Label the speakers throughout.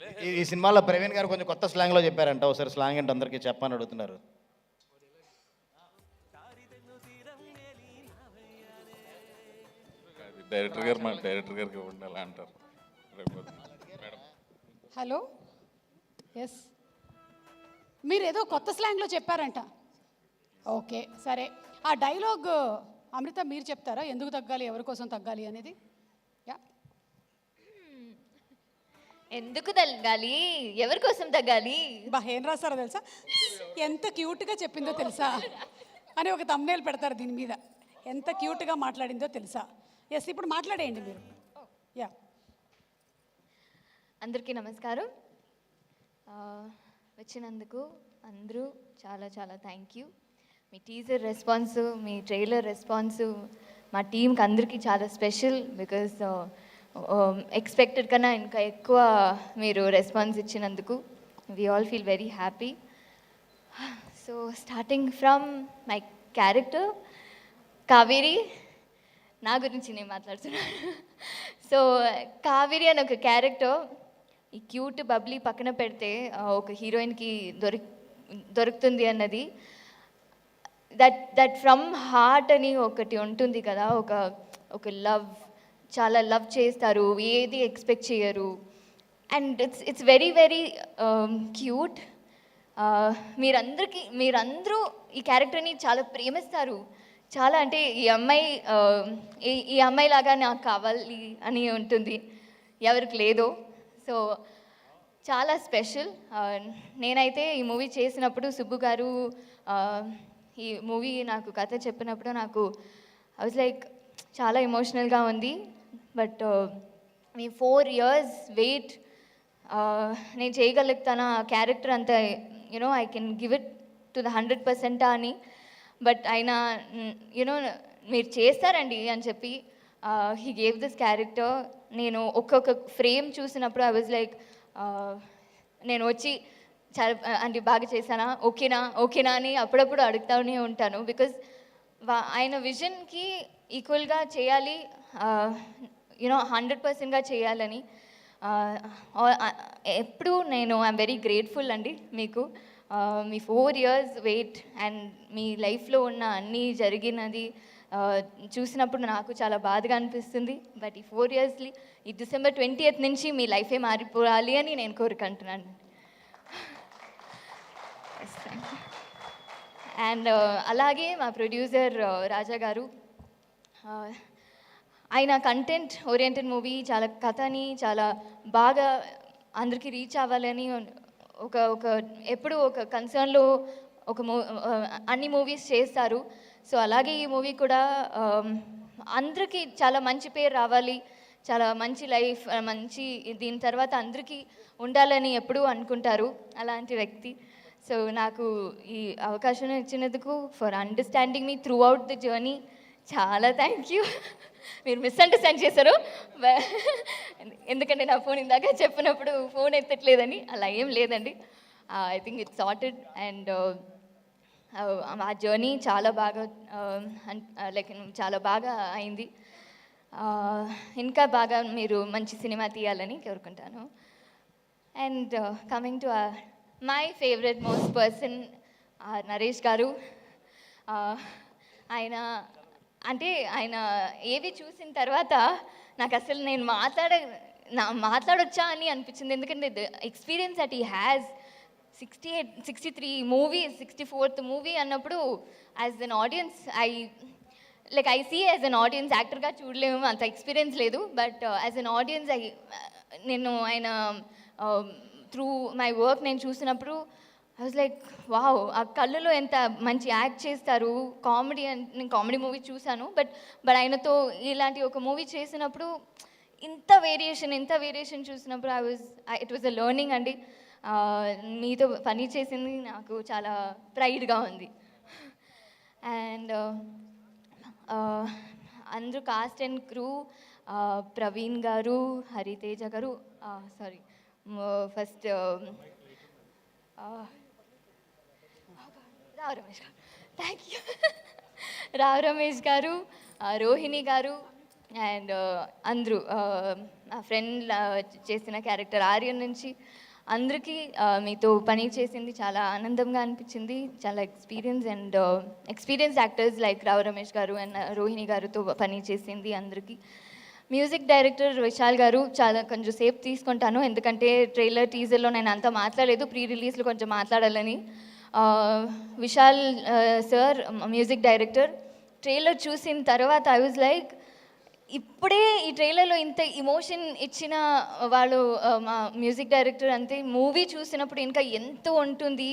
Speaker 1: ఈ సినిమాలో ప్రవీణ్ గారు కొంచెం కొత్త స్లాంగ్లో చెప్పారంట. ఒకసారి స్లాంగ్ ఏంటి అందరికీ చెప్పని అడుగుతున్నారు.
Speaker 2: డైరెక్టర్ గారు మా డైరెక్టర్ గారికి ఉండాలి అంటారు. మేడం
Speaker 3: హలో, ఎస్, మీరు ఏదో కొత్త స్లాంగ్లో చెప్పారంట. ఓకే, సరే. ఆ డైలాగ్ అమృత మీరు చెప్తారా, ఎందుకు తగ్గాలి, ఎవరి కోసం తగ్గాలి అనేది? యా.
Speaker 4: ఎందుకు తగ్గాలి, ఎవరి కోసం తగ్గాలి?
Speaker 3: బా ఏం రాస్తారో తెలుసా, ఎంత క్యూట్గా చెప్పిందో తెలుసా అని ఒక తమ్నేల్ పెడతారు దీని మీద. ఎంత క్యూట్గా మాట్లాడిందో తెలుసా. ఎస్, ఇప్పుడు మాట్లాడేయండి మీరు. యా.
Speaker 4: అందరికీ నమస్కారం. వచ్చినందుకు అందరూ చాలా చాలా thank you. Me teaser response, me trailer response మా టీంకి అందరికీ చాలా స్పెషల్. బికాజ్ ఎక్స్పెక్టెడ్ కన్నా ఇంకా ఎక్కువ మీరు రెస్పాన్స్ ఇచ్చినందుకు we all feel very happy. So starting from my character Kaveri, నా గురించి నేను మాట్లాడుతున్నాను. సో కావేరి అని ఒక క్యారెక్టర్, ఈ క్యూట్ బబ్లీ పక్కన పెడితే ఒక హీరోయిన్కి దొరుకుతుంది అన్నది, దట్ ఫ్రమ్ హార్ట్ అని ఒకటి ఉంటుంది కదా, ఒక లవ్, చాలా లవ్ చేస్తారు, ఏది ఎక్స్పెక్ట్ చేయరు. And it's very very cute. మీరందరూ ఈ క్యారెక్టర్ని చాలా ప్రేమిస్తారు. చాలా అంటే ఈ అమ్మాయిలాగా నాకు కావాలి అని ఉంటుంది, ఎవరికి లేదో. సో చాలా స్పెషల్. నేనైతే ఈ మూవీ చేసినప్పుడు సుబ్బు గారు ఈ మూవీ నాకు కథ చెప్పినప్పుడు నాకు ఐ వాజ్ లైక్ చాలా ఎమోషనల్గా ఉంది. బట్ మీ 4 years వెయిట్, నేను చేయగలుగుతాను ఆ క్యారెక్టర్ అంతా, you know I can give it to the 100% అని. బట్ ఆయన యునో మీరు చేస్తారండి అని చెప్పి హీ గేవ్ దిస్ క్యారెక్టర్. నేను ఒక్కొక్క ఫ్రేమ్ చూసినప్పుడు ఐ వాజ్ లైక్, నేను వచ్చి చాలా అంటే బాగా చేశానా, ఓకేనా అని అప్పుడప్పుడు అడుగుతూనే ఉంటాను. బికాజ్ ఆయన విజన్కి ఈక్వల్గా చేయాలి, యూనో 100%గా చేయాలని. ఎప్పుడు నేను ఐఎమ్ వెరీ గ్రేట్ఫుల్ అండి మీకు. మీ 4 years వెయిట్ అండ్ మీ లైఫ్లో ఉన్న అన్నీ జరిగినది చూసినప్పుడు నాకు చాలా బాధగా అనిపిస్తుంది. బట్ ఈ 4 yearsly ఈ December 20th నుంచి మీ లైఫే మారిపోవాలి అని నేను కోరుకుంటున్నాను. అండ్ అలాగే మా ప్రొడ్యూసర్ రాజా గారు, ఆయన కంటెంట్ ఓరియంటెడ్ మూవీ, చాలా కథని చాలా బాగా అందరికీ రీచ్ అవ్వాలని ఎప్పుడు ఒక కన్సర్న్లో అన్ని మూవీస్ చేస్తారు. సో అలాగే ఈ మూవీ కూడా అందరికీ చాలా మంచి పేరు రావాలి, చాలా మంచి లైఫ్, మంచి దీని తర్వాత అందరికీ ఉండాలని ఎప్పుడూ అనుకుంటారు అలాంటి వ్యక్తి. సో నాకు ఈ అవకాశం ఇచ్చినందుకు, for understanding me through out the journey, చాలా థ్యాంక్ యూ. మీరు మిస్అండర్స్టాండ్ చేశారు, ఎందుకంటే నా ఫోన్ ఇందాక చెప్పినప్పుడు ఫోన్ ఎత్తట్లేదని. అలా ఏం లేదండి, I think it's sorted. And ఆ జర్నీ చాలా బాగా లైక్ చాలా బాగా అయింది. ఇంకా బాగా మీరు మంచి సినిమా తీయాలని కోరుకుంటాను. And coming to my favourite most person Naresh గారు. ఆయన ఏవి చూసిన తర్వాత నాకు అసలు నేను మాట్లాడొచ్చా అని అనిపించింది. ఎందుకంటే the experience that he has, 63 movies, 64th movie అన్నప్పుడు as an audience I see as an audience, యాక్టర్గా చూడలేము, అంత ఎక్స్పీరియన్స్ లేదు. బట్ యాజ్ అన్ ఆడియన్స్ నేను ఆయన త్రూ మై వర్క్ నేను చూసినప్పుడు ఐ వాజ్ లైక్ వావ్, ఆ కళ్ళలో ఎంత మంచి యాక్ట్ చేస్తారు. నేను కామెడీ మూవీ చూశాను, బట్ ఆయనతో ఇలాంటి ఒక మూవీ చేసినప్పుడు ఇంత వేరియేషన్ చూసినప్పుడు ఇట్ వాజ్ అ లెర్నింగ్ అండి. మీతో పని చేసింది నాకు చాలా ప్రైడ్గా ఉంది. అండ్ అందరూ కాస్ట్ అండ్ క్రూ, ప్రవీణ్ గారు, హరితేజ గారు, సారీ ఫస్ట్ రావు రమేష్ గారు, థ్యాంక్ యూ. రావు రమేష్ గారు, రోహిణి గారు, అండ్ అందరూ నా ఫ్రెండ్ చేసిన క్యారెక్టర్ ఆర్యన్ నుంచి అందరికీ మీతో పని చేసింది చాలా ఆనందంగా అనిపించింది. చాలా experience actors like Rao Ramesh గారు అండ్ రోహిణి గారితో పని చేసింది అందరికీ. మ్యూజిక్ డైరెక్టర్ విశాల్ గారు చాలా కొంచెం సేపు తీసుకుంటాను, ఎందుకంటే ట్రైలర్ టీజర్లో నేను అంతా మాట్లాడలేదు, ప్రీ రిలీజ్లో కొంచెం మాట్లాడాలని. Vishal sir music director, trailer చూసిన తర్వాత ఐ వాజ్ లైక్, ఇప్పుడే ఈ ట్రైలర్లో ఇంత ఇమోషన్ ఇచ్చిన వాళ్ళు మా మ్యూజిక్ డైరెక్టర్ అంతే, మూవీ చూసినప్పుడు ఇంకా ఎంతో ఉంటుంది.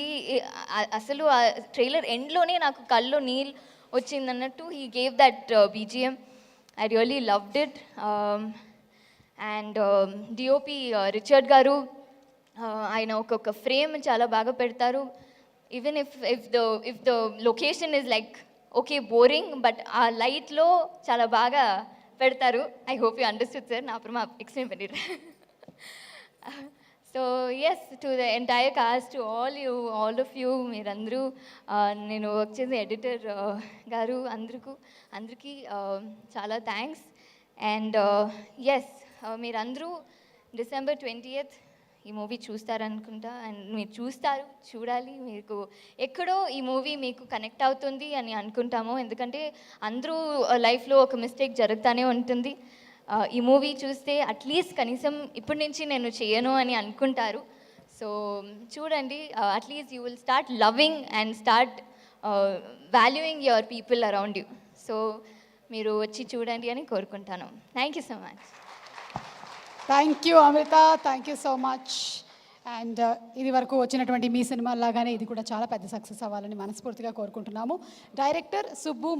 Speaker 4: అసలు ఆ ట్రైలర్ ఎండ్లోనే నాకు కళ్ళు నీళ్ళు వచ్చిందన్నట్టు he gave that BGM. I really loved it. And DOP Richard గారు, ఆయన ఒక్కొక్క ఫ్రేమ్ చాలా బాగా పెడతారు. Even if the location is like okay boring, but ఆ లైట్లో చాలా బాగా పెడతారు. I hope you understood sir, నా అప్పుడు ఎక్స్ప్లెయిన్ பண்ணிடுறேன். So yes, to the entire cast, to all of you, మీరందరూ, నేను వర్క్ చేసే ఎడిటర్ గారు అందరికీ చాలా థ్యాంక్స్. అండ్ ఎస్, మీరందరూ December 20th ఈ మూవీ చూస్తారనుకుంటా, అండ్ మీరు చూడాలి. మీకు ఎక్కడో ఈ మూవీ మీకు కనెక్ట్ అవుతుంది అని అనుకుంటాము, ఎందుకంటే అందరూ లైఫ్లో ఒక మిస్టేక్ జరుగుతూనే ఉంటుంది. ఈ మూవీ చూస్తే అట్లీస్ట్ కనీసం ఇప్పటి నుంచి నేను చేయను అని అనుకుంటారు. సో చూడండి, at least you will start loving and start valuing your people around you. So మీరు వచ్చి చూడండి అని కోరుకుంటాను. Thank you so much.
Speaker 3: Thank you Amrita, thank you so much. And ఇది వరకు వచ్చినటువంటి మీ సినిమా లాగానే ఇది కూడా చాలా పెద్ద సక్సెస్ అవ్వాలని మనస్ఫూర్తిగా కోరుకుంటున్నాము. డైరెక్టర్ సుబ్బు